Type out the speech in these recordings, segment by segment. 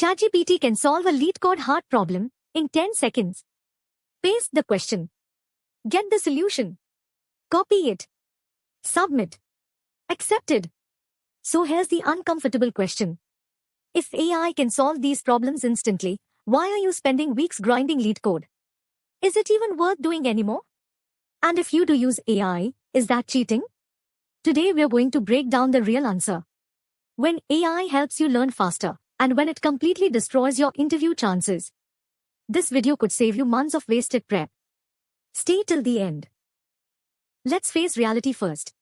ChatGPT can solve a LeetCode hard problem in 10 seconds. Paste the question. Get the solution. Copy it. Submit. Accepted. So here's the uncomfortable question. If AI can solve these problems instantly, why are you spending weeks grinding LeetCode? Is it even worth doing anymore? And if you do use AI, is that cheating? Today we're going to break down the real answer. When AI helps you learn faster, and when it completely destroys your interview chances. This video could save you months of wasted prep. Stay till the end. Let's face reality first.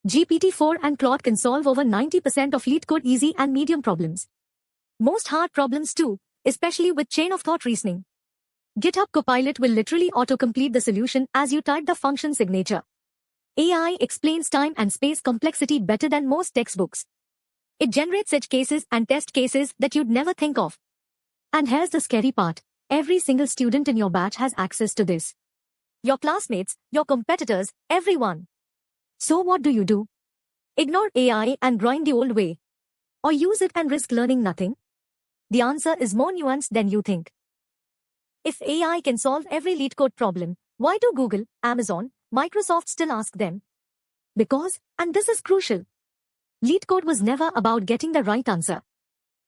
GPT-4 and Claude can solve over 90% of LeetCode easy and medium problems. Most hard problems too, especially with chain of thought reasoning. GitHub Copilot will literally auto-complete the solution as you type the function signature. AI explains time and space complexity better than most textbooks. It generates edge cases and test cases that you'd never think of. And here's the scary part. Every single student in your batch has access to this. Your classmates, your competitors, everyone. So what do? Ignore AI and grind the old way? Or use it and risk learning nothing? The answer is more nuanced than you think. If AI can solve every LeetCode problem, why do Google, Amazon, Microsoft still ask them? Because, and this is crucial, LeetCode was never about getting the right answer.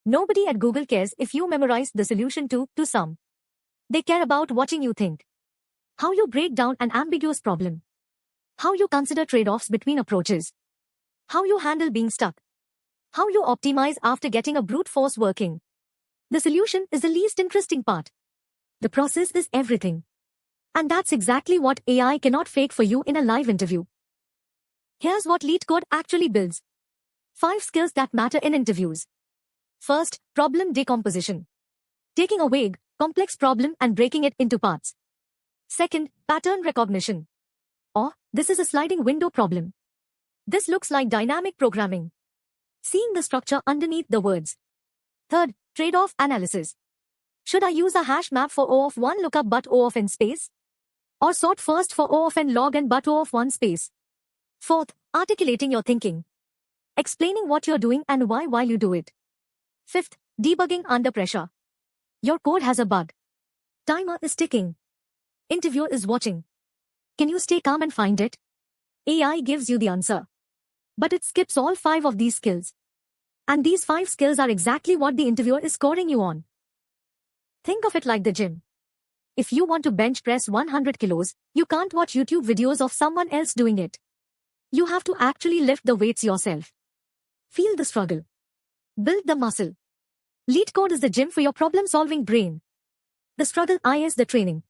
Nobody at Google cares if you memorized the solution to some. They care about watching you think. How you break down an ambiguous problem. How you consider trade-offs between approaches. How you handle being stuck. How you optimize after getting a brute force working. The solution is the least interesting part. The process is everything. And that's exactly what AI cannot fake for you in a live interview. Here's what LeetCode actually builds. 5 skills that matter in interviews. First, problem decomposition. Taking a vague, complex problem and breaking it into parts. Second, pattern recognition. Or, this is a sliding window problem. This looks like dynamic programming. Seeing the structure underneath the words. Third, trade-off analysis. Should I use a hash map for O of 1 lookup but O of n space? Or sort first for O of n log n but O of 1 space? Fourth, articulating your thinking. Explaining what you're doing and why while you do it. Fifth, debugging under pressure. Your code has a bug. Timer is ticking. Interviewer is watching. Can you stay calm and find it? AI gives you the answer. But it skips all 5 of these skills. And these 5 skills are exactly what the interviewer is scoring you on. Think of it like the gym. If you want to bench press 100 kilos, you can't watch YouTube videos of someone else doing it. You have to actually lift the weights yourself. Feel the struggle. Build the muscle. LeetCode is the gym for your problem-solving brain. The struggle is the training.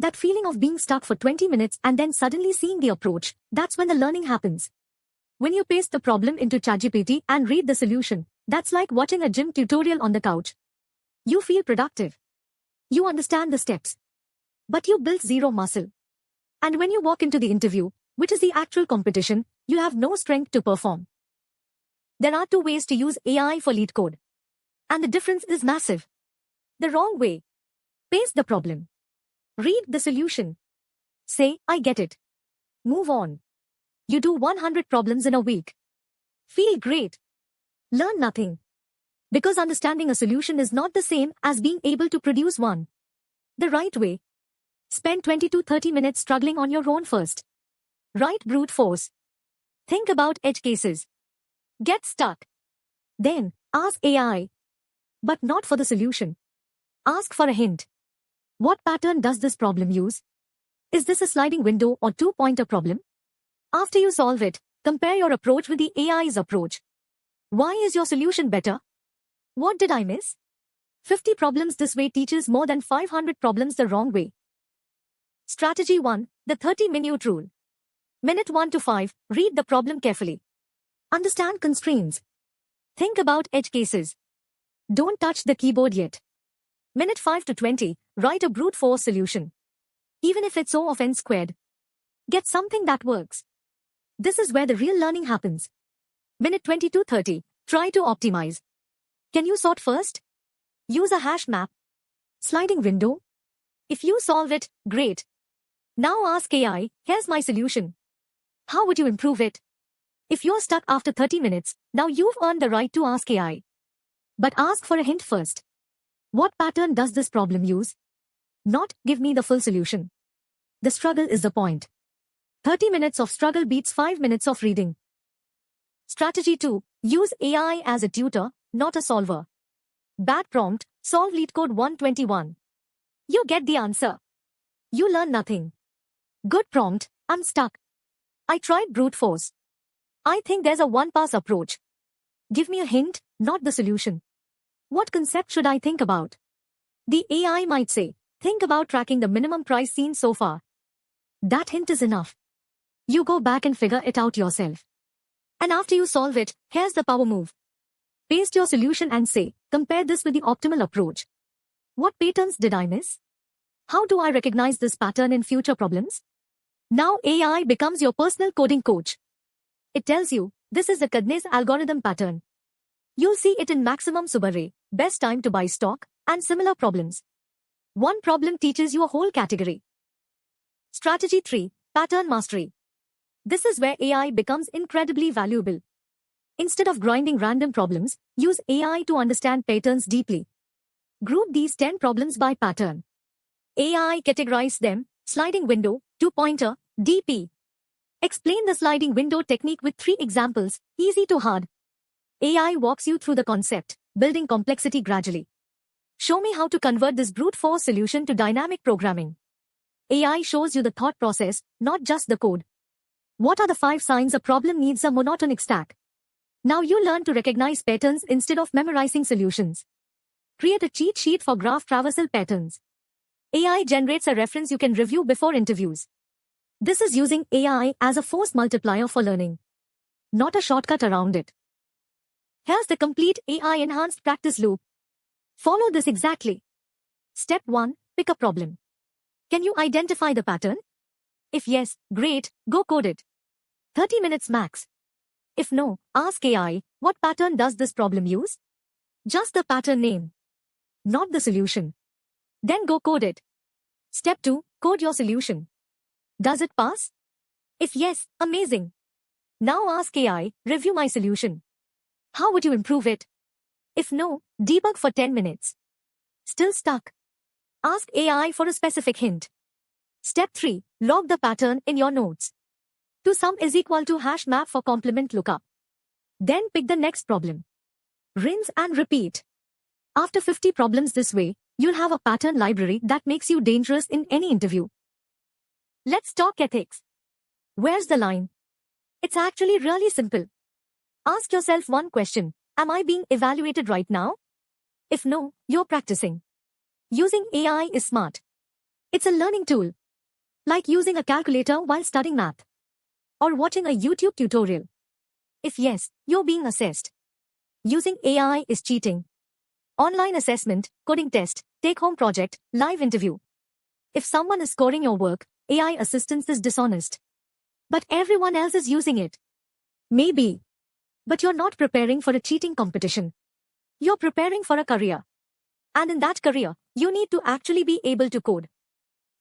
That feeling of being stuck for 20 minutes and then suddenly seeing the approach, that's when the learning happens. When you paste the problem into ChatGPT and read the solution, that's like watching a gym tutorial on the couch. You feel productive. You understand the steps. But you built zero muscle. And when you walk into the interview, which is the actual competition, you have no strength to perform. There are 2 ways to use AI for LeetCode. And the difference is massive. The wrong way. Paste the problem. Read the solution. Say, I get it. Move on. You do 100 problems in a week. Feel great. Learn nothing. Because understanding a solution is not the same as being able to produce one. The right way. Spend 20 to 30 minutes struggling on your own first. Write brute force. Think about edge cases. Get stuck. Then, ask AI. But not for the solution. Ask for a hint. What pattern does this problem use? Is this a sliding window or 2-pointer problem? After you solve it, compare your approach with the AI's approach. Why is your solution better? What did I miss? 50 problems this way teaches more than 500 problems the wrong way. Strategy 1, the 30-minute rule. Minute 1 to 5, read the problem carefully. Understand constraints. Think about edge cases. Don't touch the keyboard yet. Minute 5 to 20, write a brute force solution. Even if it's O of n squared. Get something that works. This is where the real learning happens. Minute 20 to 30, try to optimize. Can you sort first? Use a hash map. Sliding window? If you solve it, great. Now ask AI, here's my solution. How would you improve it? If you're stuck after 30 minutes, now you've earned the right to ask AI. But ask for a hint first. What pattern does this problem use? Not, give me the full solution. The struggle is the point. 30 minutes of struggle beats 5 minutes of reading. Strategy 2. Use AI as a tutor, not a solver. Bad prompt, solve LeetCode 121. You get the answer. You learn nothing. Good prompt, I'm stuck. I tried brute force. I think there's a one-pass approach. Give me a hint, not the solution. What concept should I think about? The AI might say, think about tracking the minimum price seen so far. That hint is enough. You go back and figure it out yourself. And after you solve it, here's the power move. Paste your solution and say, compare this with the optimal approach. What patterns did I miss? How do I recognize this pattern in future problems? Now AI becomes your personal coding coach. It tells you, this is the Cadney's algorithm pattern. You'll see it in Maximum Subarray, best time to buy stock, and similar problems. One problem teaches you a whole category. Strategy 3. Pattern mastery. This is where AI becomes incredibly valuable. Instead of grinding random problems, use AI to understand patterns deeply. Group these 10 problems by pattern. AI categorize them, sliding window, two-pointer, DP. Explain the sliding window technique with 3 examples, easy to hard. AI walks you through the concept, building complexity gradually. Show me how to convert this brute force solution to dynamic programming. AI shows you the thought process, not just the code. What are the 5 signs a problem needs a monotonic stack? Now you learn to recognize patterns instead of memorizing solutions. Create a cheat sheet for graph traversal patterns. AI generates a reference you can review before interviews. This is using AI as a force multiplier for learning, not a shortcut around it. Here's the complete AI-enhanced practice loop. Follow this exactly. Step 1. Pick a problem. Can you identify the pattern? If yes, great, go code it. 30 minutes max. If no, ask AI, what pattern does this problem use? Just the pattern name, not the solution. Then go code it. Step 2. Code your solution. Does it pass? If yes, amazing. Now ask AI, review my solution. How would you improve it? If no, debug for 10 minutes. Still stuck? Ask AI for a specific hint. Step 3. Log the pattern in your notes. ToSum is equal to hash map for complement lookup. Then pick the next problem. Rinse and repeat. After 50 problems this way, you'll have a pattern library that makes you dangerous in any interview. Let's talk ethics. Where's the line? It's actually really simple. Ask yourself one question. Am I being evaluated right now? If no, you're practicing. Using AI is smart. It's a learning tool. Like using a calculator while studying math. Or watching a YouTube tutorial. If yes, you're being assessed. Using AI is cheating. Online assessment, coding test, take-home project, live interview. If someone is scoring your work, AI assistance is dishonest. But everyone else is using it. Maybe. But you're not preparing for a cheating competition. You're preparing for a career. And in that career, you need to actually be able to code.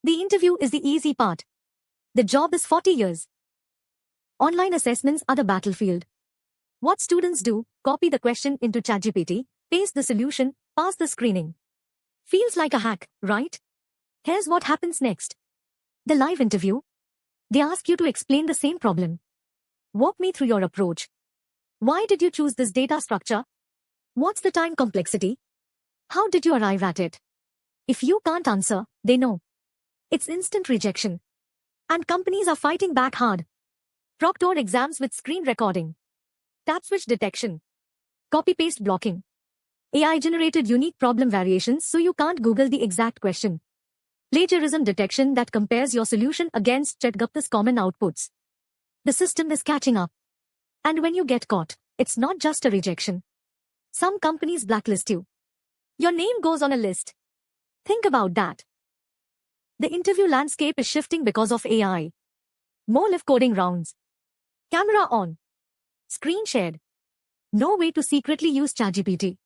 The interview is the easy part. The job is 40 years. Online assessments are the battlefield. What students do, copy the question into ChatGPT, paste the solution, pass the screening. Feels like a hack, right? Here's what happens next. The live interview. They ask you to explain the same problem. Walk me through your approach. Why did you choose this data structure? What's the time complexity? How did you arrive at it? If you can't answer, they know. It's instant rejection. And companies are fighting back hard. Proctored exams with screen recording. Tap switch detection. Copy-paste blocking. AI-generated unique problem variations so you can't Google the exact question. Plagiarism detection that compares your solution against ChatGPT's common outputs. The system is catching up. And when you get caught, it's not just a rejection. Some companies blacklist you. Your name goes on a list. Think about that. The interview landscape is shifting because of AI. More live coding rounds. Camera on. Screen shared. No way to secretly use ChatGPT.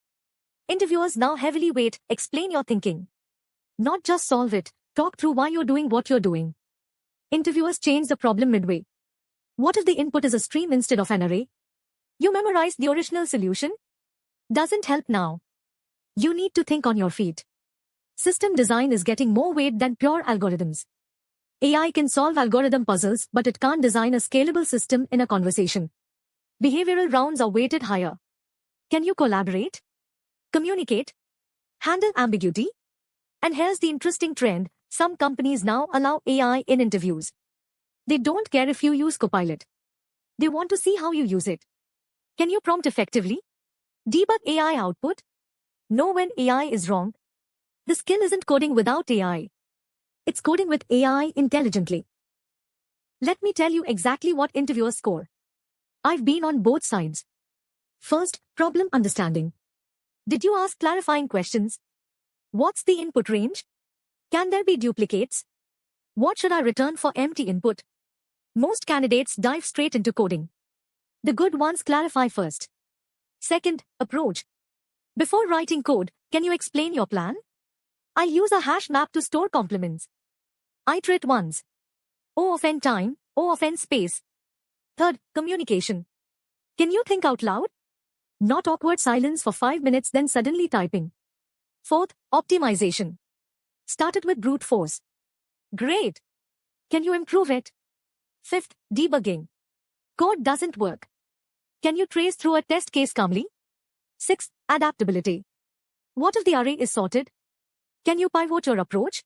Interviewers now heavily weight, explain your thinking. Not just solve it, talk through why you're doing what you're doing. Interviewers change the problem midway. What if the input is a stream instead of an array? You memorized the original solution? Doesn't help now. You need to think on your feet. System design is getting more weight than pure algorithms. AI can solve algorithm puzzles, but it can't design a scalable system in a conversation. Behavioral rounds are weighted higher. Can you collaborate? Communicate? Handle ambiguity? And here's the interesting trend. Some companies now allow AI in interviews. They don't care if you use Copilot. They want to see how you use it. Can you prompt effectively? Debug AI output? Know when AI is wrong? The skill isn't coding without AI. It's coding with AI intelligently. Let me tell you exactly what interviewers score. I've been on both sides. First, problem understanding. Did you ask clarifying questions? What's the input range? Can there be duplicates? What should I return for empty input? Most candidates dive straight into coding. The good ones clarify first. Second, approach. Before writing code, can you explain your plan? I'll use a hash map to store compliments. Iterate once. O of n time, O of n space. Third, communication. Can you think out loud? Not awkward silence for 5 minutes then suddenly typing. Fourth, optimization. Started with brute force. Great. Can you improve it? Fifth, debugging. Code doesn't work. Can you trace through a test case calmly? Sixth, adaptability. What if the array is sorted? Can you pivot your approach?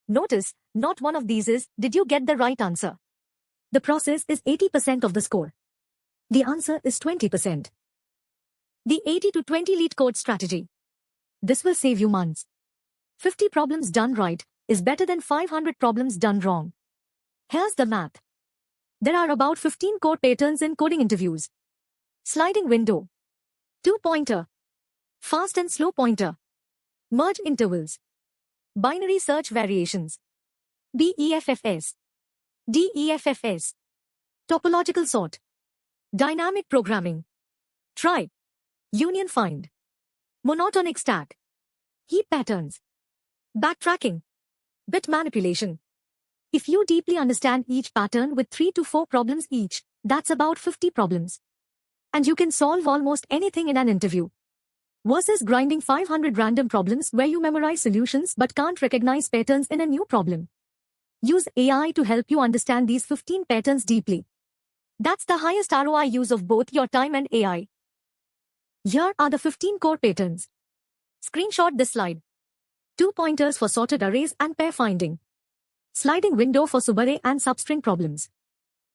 Notice, not one of these is, did you get the right answer? The process is 80% of the score. The answer is 20%. The 80 to 20 lead code strategy. This will save you months. 50 problems done right is better than 500 problems done wrong. Here's the math. There are about 15 core patterns in coding interviews. Sliding window. 2-pointer. Fast and slow pointer. Merge intervals. Binary search variations. BEFFS. DEFFS. Topological sort. Dynamic programming. Tribe. Union find. Monotonic stack. Heap patterns. Backtracking. Bit manipulation. If you deeply understand each pattern with 3 to 4 problems each, that's about 50 problems. And you can solve almost anything in an interview. Versus grinding 500 random problems where you memorize solutions but can't recognize patterns in a new problem. Use AI to help you understand these 15 patterns deeply. That's the highest ROI use of both your time and AI. Here are the 15 core patterns. Screenshot this slide. 2 pointers for sorted arrays and pair finding. Sliding window for subarray and substring problems.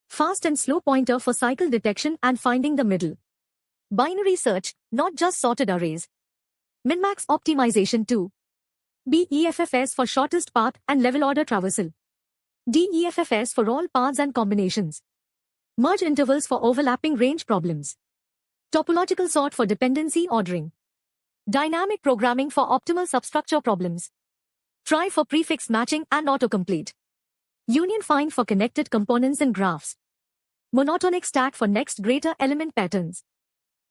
Fast and slow pointer for cycle detection and finding the middle. Binary search, not just sorted arrays. Min-max optimization too. BEFFS for shortest path and level order traversal. DEFFS for all paths and combinations. Merge intervals for overlapping range problems. Topological sort for dependency ordering. Dynamic programming for optimal substructure problems. Try for prefix matching and autocomplete. Union find for connected components and graphs. Monotonic stack for next greater element patterns.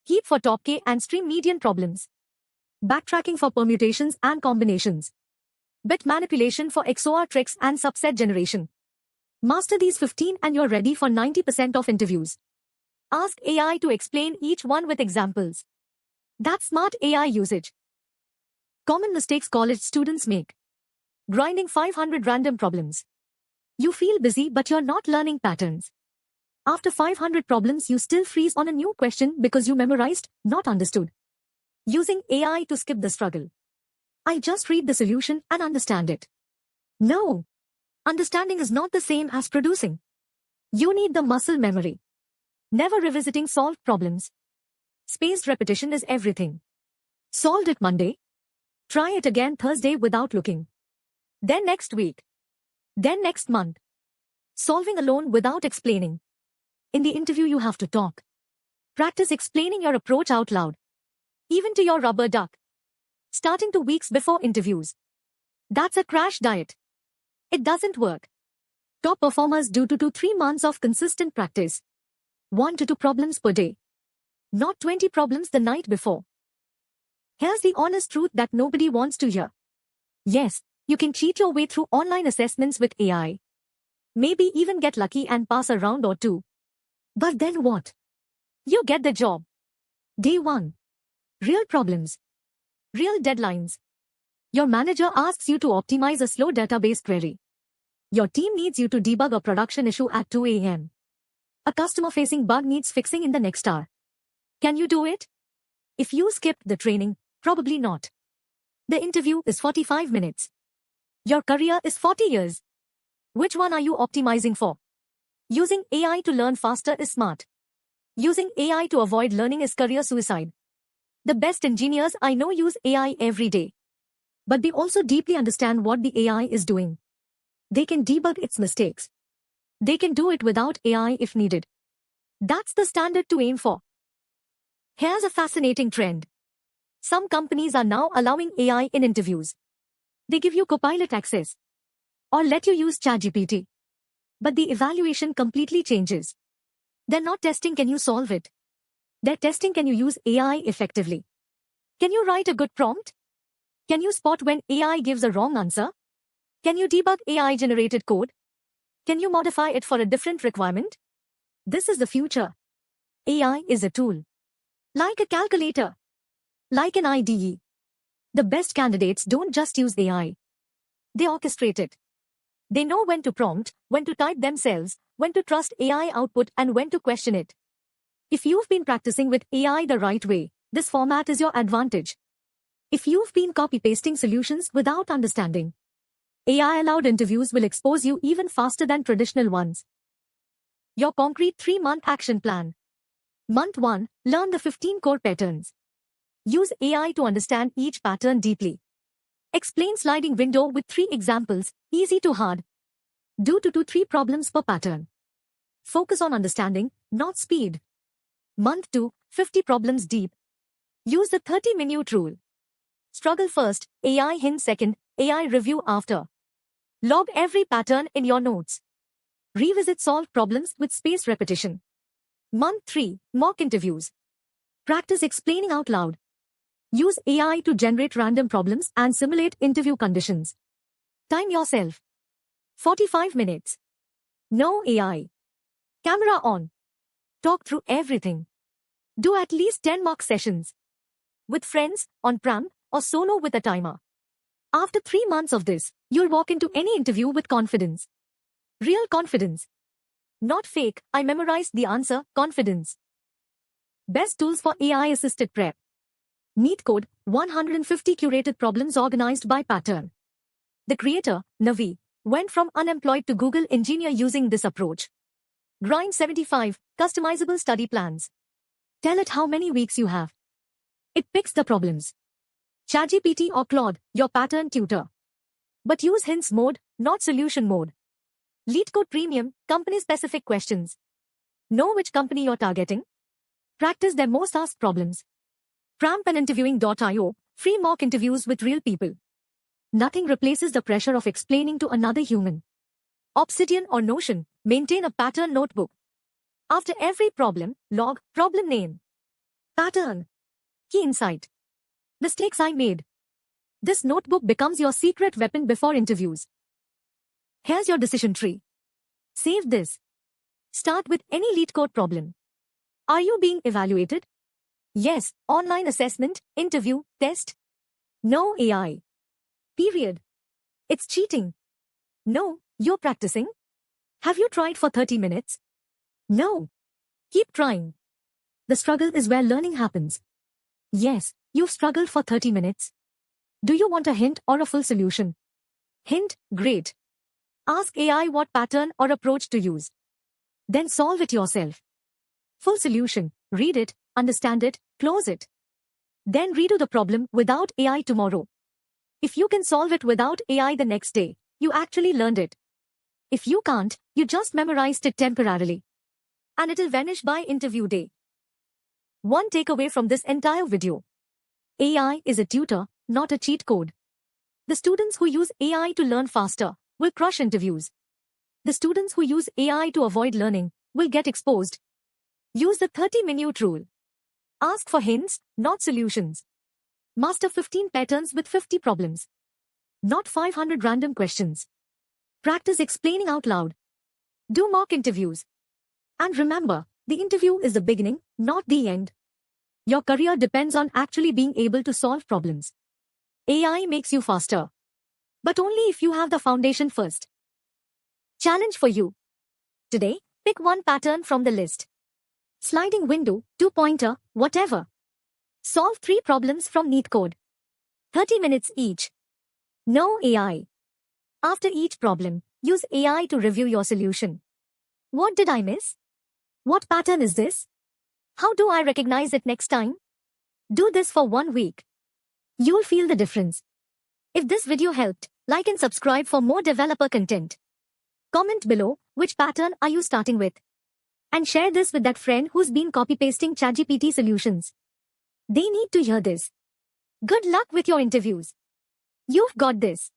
Heap for top K and stream median problems. Backtracking for permutations and combinations. Bit manipulation for XOR tricks and subset generation. Master these 15 and you're ready for 90% of interviews. Ask AI to explain each one with examples. That's smart AI usage. Common mistakes college students make. Grinding 500 random problems. You feel busy but you're not learning patterns. After 500 problems you still freeze on a new question because you memorized, not understood. Using AI to skip the struggle. I just read the solution and understand it. No. Understanding is not the same as producing. You need the muscle memory. Never revisiting solved problems. Spaced repetition is everything. Solved it Monday. Try it again Thursday without looking. Then next week. Then next month. Solving alone without explaining. In the interview you have to talk. Practice explaining your approach out loud. Even to your rubber duck. Starting 2 weeks before interviews. That's a crash diet. It doesn't work. Top performers do 2 to 3 months of consistent practice. 1 to 2 problems per day. Not 20 problems the night before. Here's the honest truth that nobody wants to hear. Yes, you can cheat your way through online assessments with AI. Maybe even get lucky and pass a round or 2. But then what? You get the job. Day 1. Real problems. Real deadlines. Your manager asks you to optimize a slow database query. Your team needs you to debug a production issue at 2 a.m. A customer-facing bug needs fixing in the next hour. Can you do it? If you skipped the training, probably not. The interview is 45 minutes. Your career is 40 years. Which one are you optimizing for? Using AI to learn faster is smart. Using AI to avoid learning is career suicide. The best engineers I know use AI every day. But they also deeply understand what the AI is doing. They can debug its mistakes. They can do it without AI if needed. That's the standard to aim for. Here's a fascinating trend. Some companies are now allowing AI in interviews. They give you Copilot access or let you use ChatGPT. But the evaluation completely changes. They're not testing can you solve it. They're testing can you use AI effectively. Can you write a good prompt? Can you spot when AI gives a wrong answer? Can you debug AI-generated code? Can you modify it for a different requirement? This is the future. AI is a tool. Like a calculator. Like an IDE. The best candidates don't just use AI. They orchestrate it. They know when to prompt, when to type themselves, when to trust AI output and when to question it. If you've been practicing with AI the right way, this format is your advantage. If you've been copy-pasting solutions without understanding, AI-allowed interviews will expose you even faster than traditional ones. Your concrete 3-month action plan. Month 1, learn the 15 core patterns. Use AI to understand each pattern deeply. Explain sliding window with 3 examples, easy to hard. Do 2 to 3 problems per pattern. Focus on understanding, not speed. Month 2, 50 problems deep. Use the 30-minute rule. Struggle first, AI hint second, AI review after. Log every pattern in your notes. Revisit solved problems with spaced repetition. Month 3, mock interviews. Practice explaining out loud. Use AI to generate random problems and simulate interview conditions. Time yourself. 45 minutes. No AI. Camera on. Talk through everything. Do at least 10 mock sessions. With friends, on-prem, or solo with a timer. After 3 months of this, you'll walk into any interview with confidence. Real confidence. Not fake, I memorized the answer, confidence. Best tools for AI-assisted prep. NeetCode, 150 curated problems organized by pattern. The creator, Navi, went from unemployed to Google engineer using this approach. Grind 75, customizable study plans. Tell it how many weeks you have. It picks the problems. ChatGPT or Claude, your pattern tutor. But use hints mode, not solution mode. LeetCode Premium, company-specific questions. Know which company you're targeting. Practice their most asked problems. Prampeninterviewing.io, free mock interviews with real people. Nothing replaces the pressure of explaining to another human. Obsidian or Notion, maintain a pattern notebook. After every problem, log, problem name. Pattern. Key insight. Mistakes I made. This notebook becomes your secret weapon before interviews. Here's your decision tree. Save this. Start with any LeetCode problem. Are you being evaluated? Yes, online assessment, interview, test. No AI. Period. It's cheating. No, you're practicing. Have you tried for 30 minutes? No. Keep trying. The struggle is where learning happens. Yes, you've struggled for 30 minutes. Do you want a hint or a full solution? Hint, great. Ask AI what pattern or approach to use. Then solve it yourself. Full solution, read it, understand it, close it. Then redo the problem without AI tomorrow. If you can solve it without AI the next day, you actually learned it. If you can't, you just memorized it temporarily. And it'll vanish by interview day. One takeaway from this entire video. AI is a tutor, not a cheat code. The students who use AI to learn faster will crush interviews. The students who use AI to avoid learning will get exposed. Use the 30-minute rule. Ask for hints, not solutions. Master 15 patterns with 50 problems. Not 500 random questions. Practice explaining out loud. Do mock interviews. And remember, the interview is the beginning, not the end. Your career depends on actually being able to solve problems. AI makes you faster. But only if you have the foundation first. Challenge for you. Today, pick one pattern from the list. Sliding window, two-pointer, whatever. Solve 3 problems from NeetCode. 30 minutes each. No AI. After each problem, use AI to review your solution. What did I miss? What pattern is this? How do I recognize it next time? Do this for 1 week. You'll feel the difference. If this video helped, like and subscribe for more developer content. Comment below which pattern are you starting with. And share this with that friend who's been copy-pasting ChatGPT solutions. They need to hear this. Good luck with your interviews. You've got this.